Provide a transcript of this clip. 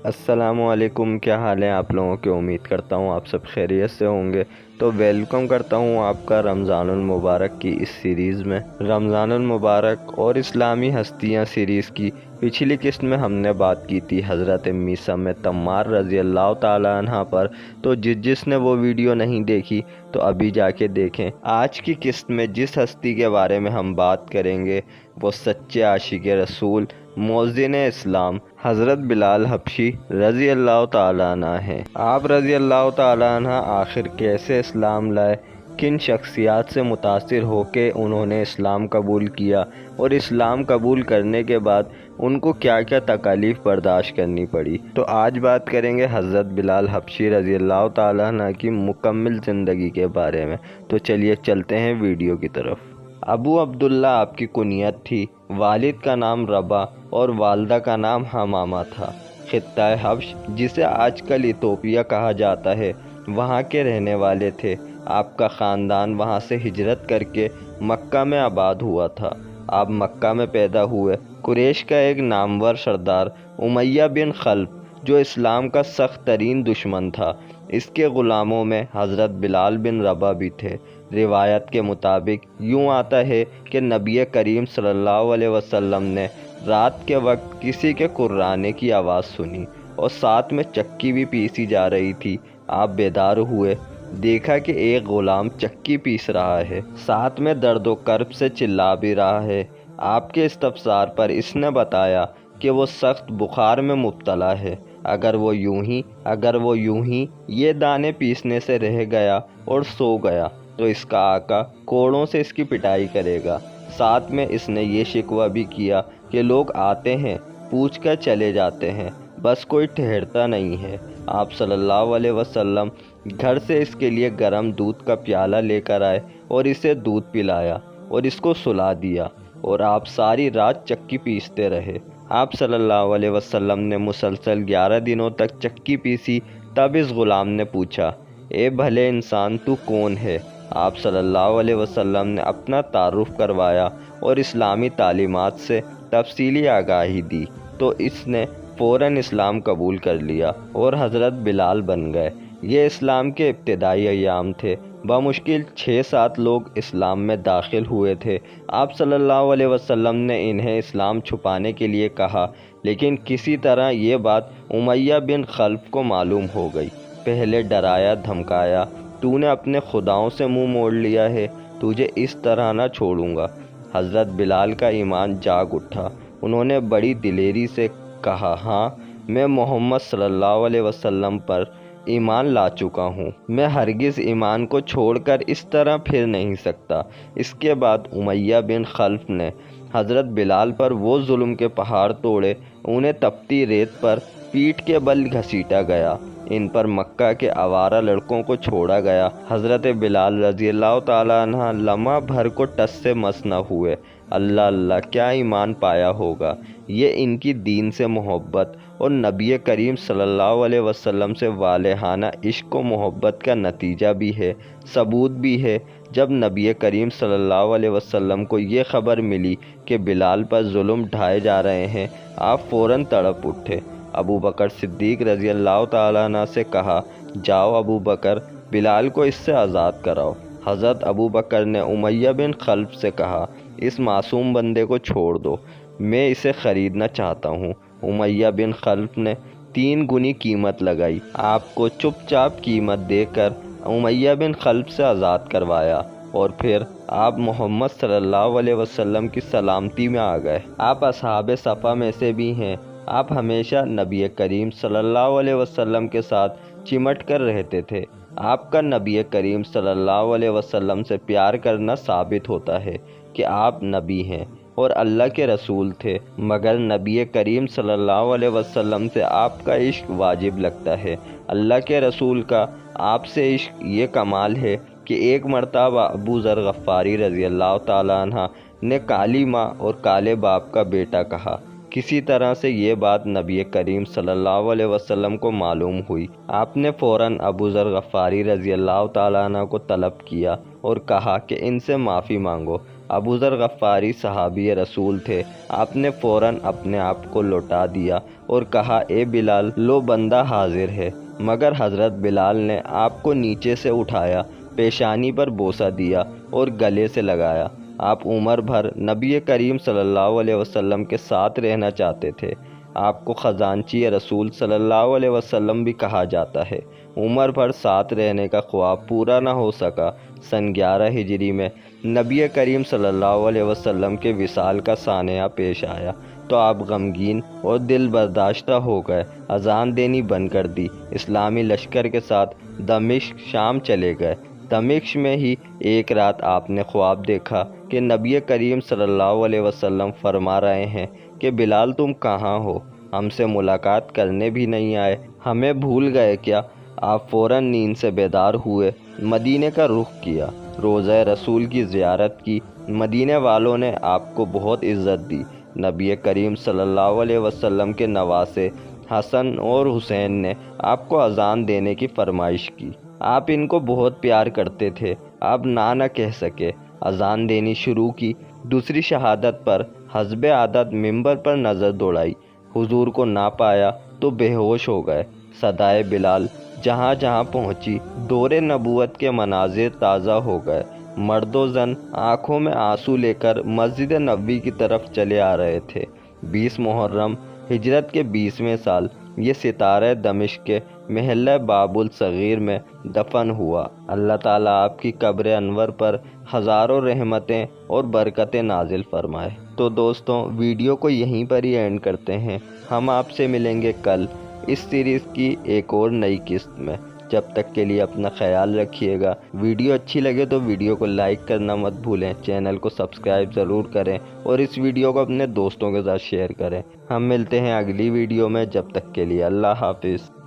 السلام علیکم، کیا حال ہے آپ لوگوں کے؟ امید کرتا ہوں آپ سب خیریت سے ہوں گے۔ تو ویلکم کرتا ہوں آپ کا رمضان المبارک کی اس سیریز میں۔ رمضان المبارک اور اسلامی ہستیاں سیریز کی پچھلی قسط میں ہم نے بات کی تھی حضرت میثم تمار رضی اللہ تعالیٰ عنہ پر، تو جس نے وہ ویڈیو نہیں دیکھی تو ابھی جا کے دیکھیں۔ آج کی قسط میں جس ہستی کے بارے میں ہم بات کریں گے وہ سچے عاشق رسول، مؤذن اسلام حضرت بلال حبشی رضی اللہ تعالیٰ عنہ ہیں۔ آپ رضی اللہ تعالیٰ عنہ آخر کیسے اسلام لائے، کن شخصیات سے متاثر ہو کے انہوں نے اسلام قبول کیا، اور اسلام قبول کرنے کے بعد ان کو کیا کیا تکالیف برداشت کرنی پڑی، تو آج بات کریں گے حضرت بلال حبشی رضی اللہ تعالیٰ عنہ کی مکمل زندگی کے بارے میں۔ تو چلیے چلتے ہیں ویڈیو کی طرف۔ ابو عبداللہ آپ کی کنیت تھی، والد کا نام ربا اور والدہ کا نام حمامہ تھا۔ خطہ حبش جسے آج کل ایتھوپیا کہا جاتا ہے، وہاں کے رہنے والے تھے۔ آپ کا خاندان وہاں سے ہجرت کر کے مکہ میں آباد ہوا تھا۔ آپ مکہ میں پیدا ہوئے۔ قریش کا ایک نامور سردار امیہ بن خلف جو اسلام کا سخت ترین دشمن تھا، اس کے غلاموں میں حضرت بلال بن ربا بھی تھے۔ روایت کے مطابق یوں آتا ہے کہ نبی کریم صلی اللہ علیہ وسلم نے رات کے وقت کسی کے قرانے کی آواز سنی اور ساتھ میں چکی بھی پیسی جا رہی تھی۔ آپ بیدار ہوئے، دیکھا کہ ایک غلام چکی پیس رہا ہے، ساتھ میں درد و کرب سے چلا بھی رہا ہے۔ آپ کے استفسار پر اس نے بتایا کہ وہ سخت بخار میں مبتلا ہے، اگر وہ یوں ہی یہ دانے پیسنے سے رہ گیا اور سو گیا تو اس کا آقا کوڑوں سے اس کی پٹائی کرے گا۔ ساتھ میں اس نے یہ شکوہ بھی کیا کہ لوگ آتے ہیں، پوچھ کر چلے جاتے ہیں، بس کوئی ٹھہرتا نہیں ہے۔ آپ صلی اللہ علیہ وسلم گھر سے اس کے لیے گرم دودھ کا پیالہ لے کر آئے اور اسے دودھ پلایا اور اس کو سلا دیا، اور آپ ساری رات چکی پیستے رہے۔ آپ صلی اللہ علیہ وسلم نے مسلسل 11 دنوں تک چکی پیسی۔ تب اس غلام نے پوچھا، اے بھلے انسان، تو کون ہے؟ آپ صلی اللہ علیہ وسلم نے اپنا تعارف کروایا اور اسلامی تعلیمات سے تفصیلی آگاہی دی، تو اس نے فوراً اسلام قبول کر لیا اور حضرت بلال بن گئے۔ یہ اسلام کے ابتدائی ایام تھے۔ بمشکل 6-7 لوگ اسلام میں داخل ہوئے تھے۔ آپ صلی اللہ علیہ وسلم نے انہیں اسلام چھپانے کے لیے کہا، لیکن کسی طرح یہ بات امیہ بن خلف کو معلوم ہو گئی۔ پہلے ڈرایا دھمکایا، تو نے اپنے خداؤں سے منہ موڑ لیا ہے، تجھے اس طرح نہ چھوڑوں گا۔ حضرت بلال کا ایمان جاگ اٹھا۔ انہوں نے بڑی دلیری سے کہا، ہاں، میں محمد صلی اللہ علیہ وسلم پر ایمان لا چکا ہوں، میں ہرگز ایمان کو چھوڑ کر اس طرح پھر نہیں سکتا۔ اس کے بعد امیہ بن خلف نے حضرت بلال پر وہ ظلم کے پہاڑ توڑے، انہیں تپتی ریت پر پیٹھ کے بل گھسیٹا گیا، ان پر مکہ کے آوارہ لڑکوں کو چھوڑا گیا۔ حضرت بلال رضی اللہ تعالیٰ عنہ لمحہ بھر کو ٹس سے مس نہ ہوئے۔ اللہ اللہ، کیا ایمان پایا ہوگا! یہ ان کی دین سے محبت اور نبی کریم صلی اللہ علیہ وسلم سے والہانہ عشق و محبت کا نتیجہ بھی ہے، ثبوت بھی ہے۔ جب نبی کریم صلی اللہ علیہ وسلم کو یہ خبر ملی کہ بلال پر ظلم ڈھائے جا رہے ہیں، آپ فوراً تڑپ اٹھے۔ ابو بکر صدیق رضی اللہ تعالیٰ عنہ سے کہا، جاؤ ابو بکر، بلال کو اس سے آزاد کراؤ۔ حضرت ابو بکر نے امیہ بن خلف سے کہا، اس معصوم بندے کو چھوڑ دو، میں اسے خریدنا چاہتا ہوں۔ امیہ بن خلف نے 3 گنی قیمت لگائی۔ آپ کو چپ چاپ قیمت دے کر امیہ بن خلف سے آزاد کروایا، اور پھر آپ محمد صلی اللہ علیہ وسلم کی سلامتی میں آ گئے۔ آپ اصحاب صفا میں سے بھی ہیں۔ آپ ہمیشہ نبی کریم صلی اللہ علیہ وسلم کے ساتھ چمٹ کر رہتے تھے۔ آپ کا نبی کریم صلی اللہ علیہ وسلم سے پیار کرنا ثابت ہوتا ہے کہ آپ نبی ہیں اور اللہ کے رسول تھے، مگر نبی کریم صلی اللہ علیہ وسلم سے آپ کا عشق واجب لگتا ہے۔ اللہ کے رسول کا آپ سے عشق یہ کمال ہے کہ ایک مرتبہ ابو ذر غفاری رضی اللہ تعالیٰ عنہ نے کالی ماں اور کالے باپ کا بیٹا کہا۔ کسی طرح سے یہ بات نبی کریم صلی اللہ علیہ وسلم کو معلوم ہوئی۔ آپ نے فوراً ابو ذر غفاری رضی اللہ تعالیٰ عنہ کو طلب کیا اور کہا کہ ان سے معافی مانگو۔ ابو ذر غفاری صحابی رسول تھے۔ آپ نے فوراً اپنے آپ کو لوٹا دیا اور کہا اے بلال، لو بندہ حاضر ہے۔ مگر حضرت بلال نے آپ کو نیچے سے اٹھایا، پیشانی پر بوسہ دیا اور گلے سے لگایا۔ آپ عمر بھر نبی کریم صلی اللہ علیہ وسلم کے ساتھ رہنا چاہتے تھے۔ آپ کو خزانچی رسول صلی اللہ علیہ وسلم بھی کہا جاتا ہے۔ عمر بھر ساتھ رہنے کا خواب پورا نہ ہو سکا۔ سن 11 ہجری میں نبی کریم صلی اللہ علیہ وسلم کے وصال کا سانحہ پیش آیا تو آپ غمگین اور دل برداشتہ ہو گئے۔ اذان دینی بند کر دی۔ اسلامی لشکر کے ساتھ دمشق شام چلے گئے۔ دمشق میں ہی ایک رات آپ نے خواب دیکھا کہ نبی کریم صلی اللہ علیہ وسلم فرما رہے ہیں کہ بلال تم کہاں ہو؟ ہم سے ملاقات کرنے بھی نہیں آئے، ہمیں بھول گئے کیا؟ آپ فوراً نیند سے بیدار ہوئے، مدینے کا رخ کیا، روضہ رسول کی زیارت کی۔ مدینے والوں نے آپ کو بہت عزت دی۔ نبی کریم صلی اللہ علیہ وسلم کے نواسے حسن اور حسین نے آپ کو اذان دینے کی فرمائش کی۔ آپ ان کو بہت پیار کرتے تھے، آپ نہ کہہ سکے۔ اذان دینی شروع کی۔ دوسری شہادت پر حسب عادت ممبر پر نظر دوڑائی، حضور کو نہ پایا تو بے ہوش ہو گئے۔ صدائے بلال جہاں جہاں پہنچی، دور نبوت کے مناظر تازہ ہو گئے۔ مرد و زن آنکھوں میں آنسو لے کر مسجد نبوی کی طرف چلے آ رہے تھے۔ 20 محرم ہجرت کے 20ویں سال یہ ستارہ دمشق کے محلہ باب الصغیر میں دفن ہوا۔ اللہ تعالیٰ آپ کی قبر انور پر ہزاروں رحمتیں اور برکتیں نازل فرمائے۔ تو دوستوں، ویڈیو کو یہیں پر ہی اینڈ کرتے ہیں۔ ہم آپ سے ملیں گے کل اس سیریز کی ایک اور نئی قسط میں۔ جب تک کے لیے اپنا خیال رکھیے گا۔ ویڈیو اچھی لگے تو ویڈیو کو لائک کرنا مت بھولیں، چینل کو سبسکرائب ضرور کریں اور اس ویڈیو کو اپنے دوستوں کے ساتھ شیئر کریں۔ ہم ملتے ہیں اگلی ویڈیو میں، جب تک کے لیے اللہ حافظ۔